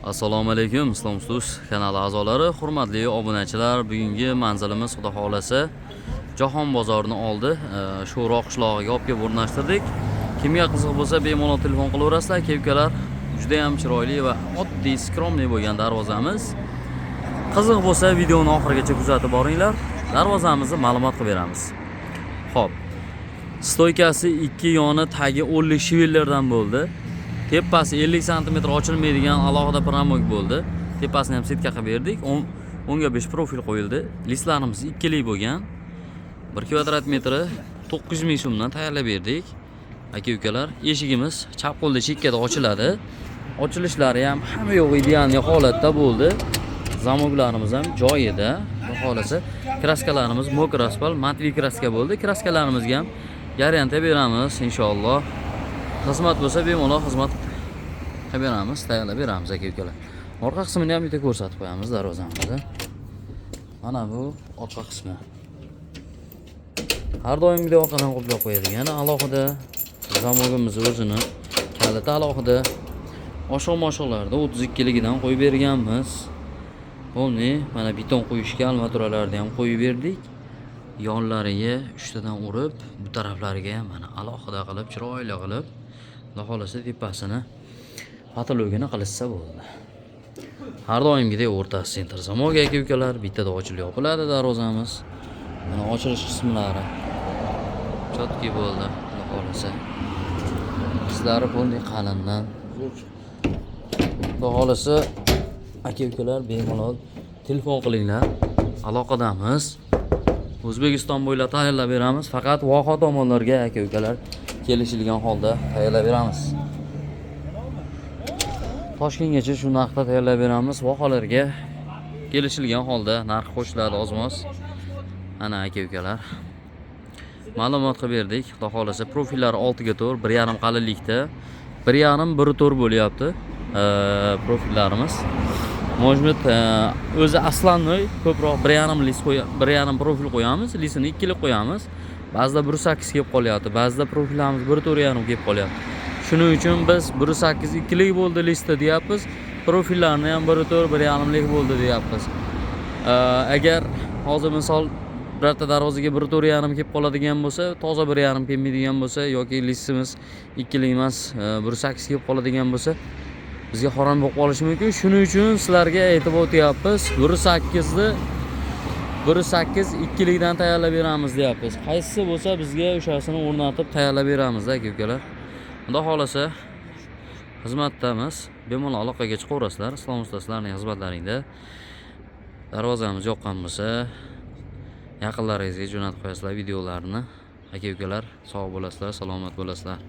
Assalomu alaykum, Islom Ustoz kanali a'zolari, hurmatli obunachilar. Bugungi manzilimiz Xudo xolasa Jahon bozorini oldi. Sho'roq qishlog'iga olib kelib o'rnashtirdik. Kimga qiziq bo'lsa, bemalol telefon qilaverasizlar. Kevkalar juda ham chiroyli va oddiy, skromniy bo'lgan darvozamiz. Qiziq bo'lsa, videoni oxirigacha kuzatib boringlar. Darvozamizni ma'lumot qilib beramiz. Xo'p. Stoykasi 2 yoni tagi 10 shivellerdan bo'ldi. Tepasi 50 cm ochilmaydigan alohida pramok bo'ldi. Tepasini ham setka qilib berdik. 10 ga 5 profil qo'yildi. Listlarimiz ikkilik bo'lgan. 1 kvadrat metri 900 ming so'mdan tayyorlab berdik. Aka-ukalar, eshigimiz chap qo'lda chekkada ochiladi. Ochilishlari ham hamma yo'q ideal holatda bo'ldi. Zamoklarimiz ham joyida. Xohlasa, kraskalarimiz mokr asfalt, matli kraska bo'ldi. Kraskalarimizga ham garantya beramiz inshaalloh. Xizmat bo'lsa bemalol xizmat qilib beramiz, tayyorlab beramiz aka-ukalar. Orqa qismini ham bitta ko'rsatib qo'yamiz darvozamizni. Mana bu orqa qismi. Har doimgidek orqadan qoplab qo'yadigan alohida zamogimiz o'zini kaliti alohida. Oshiq-moshiqlarda 32 ligidan qo'yib berganmiz. Bo'ldi, mana beton qo'yishga armaturalarni ham qo'yib berdik. Yonlariga 3 tadan urib, bu taraflariga ham mana alohida qilib, chiroyli qilib, Xudo xolasa tepasini patologini qilishsa bo'ldi. Har doimgidek o'rtasi sentr zamok aka-ukalar, bittada ochilib yopiladi darvozamiz. Mana ochilish qismlari chotki bo'ldi, Xudo xolasa. Sizlari bo'ldi qalindan. Xudo xolasa aka-ukalar bemalol telefon qilinglar. Aloqadamiz. O'zbekiston bo'ylab tayyorlab beramiz. Faqat voha tomonlarga aka-ukalar kelishilgan holda tayyorlab beramiz. Toshkentgacha shu narxda tayyorlab beramiz. Vohalarga kelishilgan holda narx qo'shiladi ozmoz. Ana aka-ukalar. Ma'lumot qilib berdik. Xudo xolasa profillari 6 ga 4, 1,5 qalinlikda, 1,5 1,4 bo'lyapti. Profillarimiz. Mojmit o'zi aslannoy ko'proq 1,5 list 1,5 profil qo'yamiz, listini 2 lik qo'yamiz. Ba'zida 1,8 kelib qolyapti, ba'zida profillarimiz 1,4,5 kelib qolyapti. Shuning uchun biz 1,8 2 lik bo'ldi listda deyapmiz. Profillarni ham 1,4 1,5 lik bo'ldi deyapmiz. Agar hozir misol birorta darvozaga 1,4,5 kelib qoladigan bo'lsa, toza 1,5 kelmaydigan bo'lsa yoki listimiz 2 lik emas, 1,8 kelib qoladigan bo'lsa, bizga harom bo'lib qolishi mumkin. Shuning uchun sizlarga aytib o'tyapmiz. 1,8 2 likdan tayyorlab beramiz deyapmiz. Qaysisi bo'lsa bizga o'shasini o'rnatib tayyorlab beramiz aka-ukalar. Xudo xolasa xizmatdamiz. Bemalol aloqaga chiqaverasizlar. Islom Ustozlarning xizmatlaringda. Darvozamiz yoqqan bo'lsa, yaqinlaringizga jo'natib qo'yasizlar videolarni. Aka-ukalar, sog' bo'lasizlar, salomat bo'lasizlar.